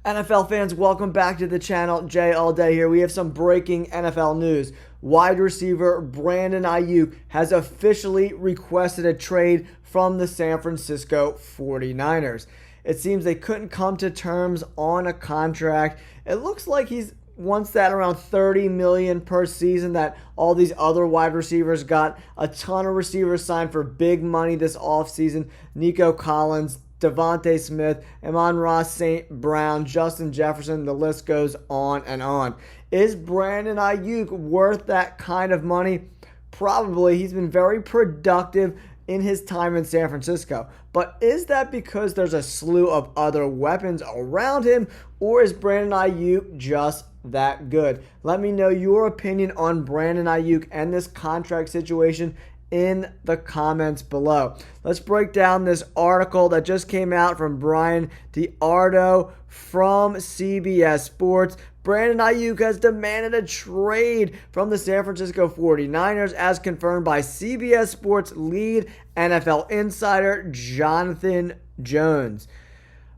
NFL fans, welcome back to the channel. Jay all day here. We have some breaking NFL news. Wide receiver Brandon Aiyuk has officially requested a trade from the San Francisco 49ers. It seems they couldn't come to terms on a contract. It looks like he's wants that around $30 million per season that all these other wide receivers got. A ton of receivers signed for big money this offseason. Nico Collins, Devontae Smith, Amon-Ra St. Brown, Justin Jefferson, the list goes on and on. Is Brandon Aiyuk worth that kind of money? Probably. He's been very productive in his time in San Francisco. But is that because there's a slew of other weapons around him, or is Brandon Aiyuk just that good? Let me know your opinion on Brandon Aiyuk and this contract situation in the comments below. Let's break down this article that just came out from Brian DiArdo from CBS Sports. Brandon Aiyuk has demanded a trade from the San Francisco 49ers as confirmed by CBS Sports lead NFL insider Jonathan Jones.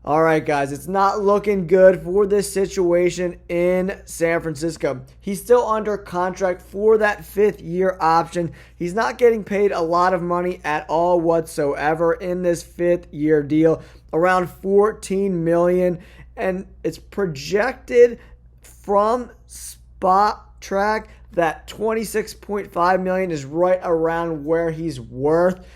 All right, guys, it's not looking good for this situation in San Francisco. He's still under contract for that fifth-year option. He's not getting paid a lot of money at all whatsoever in this fifth-year deal, around $14 million, and it's projected from Spot Track that $26.5 million is right around where he's worth.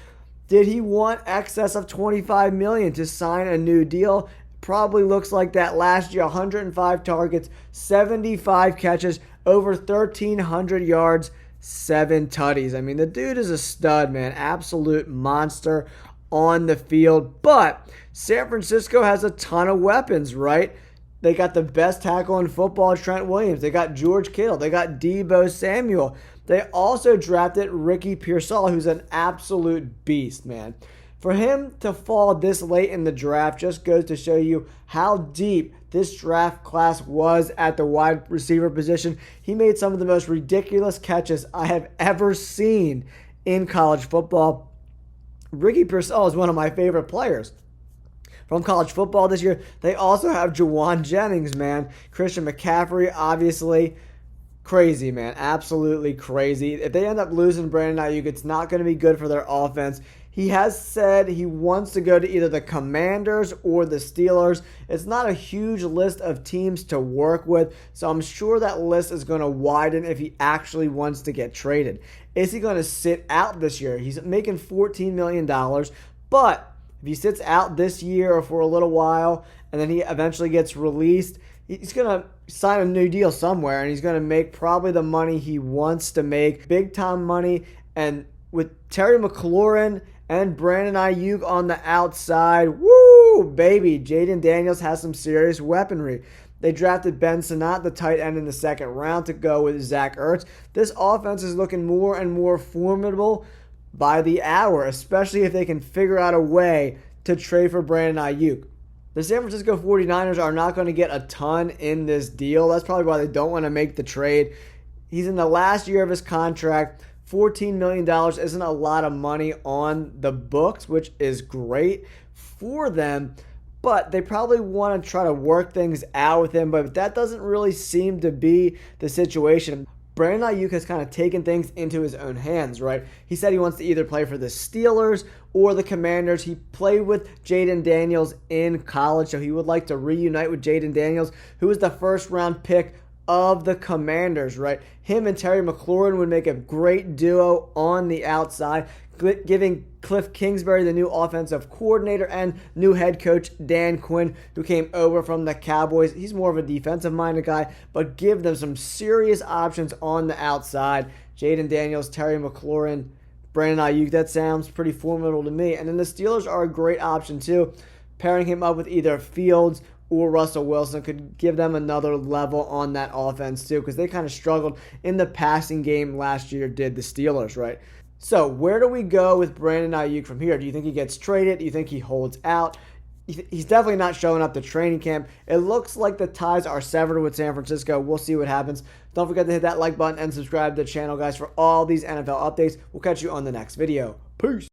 Did he want excess of $25 million to sign a new deal? Probably looks like that last year. 105 targets, 75 catches, over 1,300 yards, 7 tutties. I mean, the dude is a stud, man. Absolute monster on the field. But San Francisco has a ton of weapons, right? They got the best tackle in football, Trent Williams. They got George Kittle. They got Deebo Samuel. They also drafted Ricky Pearsall, who's an absolute beast, man. For him to fall this late in the draft just goes to show you how deep this draft class was at the wide receiver position. He made some of the most ridiculous catches I have ever seen in college football. Ricky Pearsall is one of my favorite players from college football this year. They also have Juwan Jennings, man. Christian McCaffrey, obviously. Crazy, man. Absolutely crazy. If they end up losing Brandon Aiyuk, it's not going to be good for their offense. He has said he wants to go to either the Commanders or the Steelers. It's not a huge list of teams to work with, so I'm sure that list is going to widen if he actually wants to get traded. Is he going to sit out this year? He's making $14 million, but if he sits out this year or for a little while and then he eventually gets released, he's going to sign a new deal somewhere, and he's going to make probably the money he wants to make, big-time money. And with Terry McLaurin and Brandon Aiyuk on the outside, woo, baby, Jaden Daniels has some serious weaponry. They drafted Ben Sinnott, the tight end, in the second round to go with Zach Ertz. This offense is looking more and more formidable by the hour, especially if they can figure out a way to trade for Brandon Aiyuk. The San Francisco 49ers are not going to get a ton in this deal. That's probably why they don't want to make the trade. He's in the last year of his contract. $14 million isn't a lot of money on the books, which is great for them. But they probably want to try to work things out with him. But that doesn't really seem to be the situation. Brandon Aiyuk has kind of taken things into his own hands, right? He said he wants to either play for the Steelers or the Commanders. He played with Jaden Daniels in college, so he would like to reunite with Jaden Daniels, who was the first-round pick of the Commanders, right? Him and Terry McLaurin would make a great duo on the outside, giving Cliff Kingsbury, the new offensive coordinator, and new head coach Dan Quinn, who came over from the Cowboys. He's more of a defensive-minded guy, but give them some serious options on the outside. Jaden Daniels, Terry McLaurin, Brandon Aiyuk, that sounds pretty formidable to me. And then the Steelers are a great option too. Pairing him up with either Fields or Russell Wilson could give them another level on that offense too, because they kind of struggled in the passing game last year, did the Steelers, right? So where do we go with Brandon Aiyuk from here? Do you think he gets traded? Do you think he holds out? He's definitely not showing up to training camp. It looks like the ties are severed with San Francisco. We'll see what happens. Don't forget to hit that like button and subscribe to the channel, guys, for all these NFL updates. We'll catch you on the next video. Peace.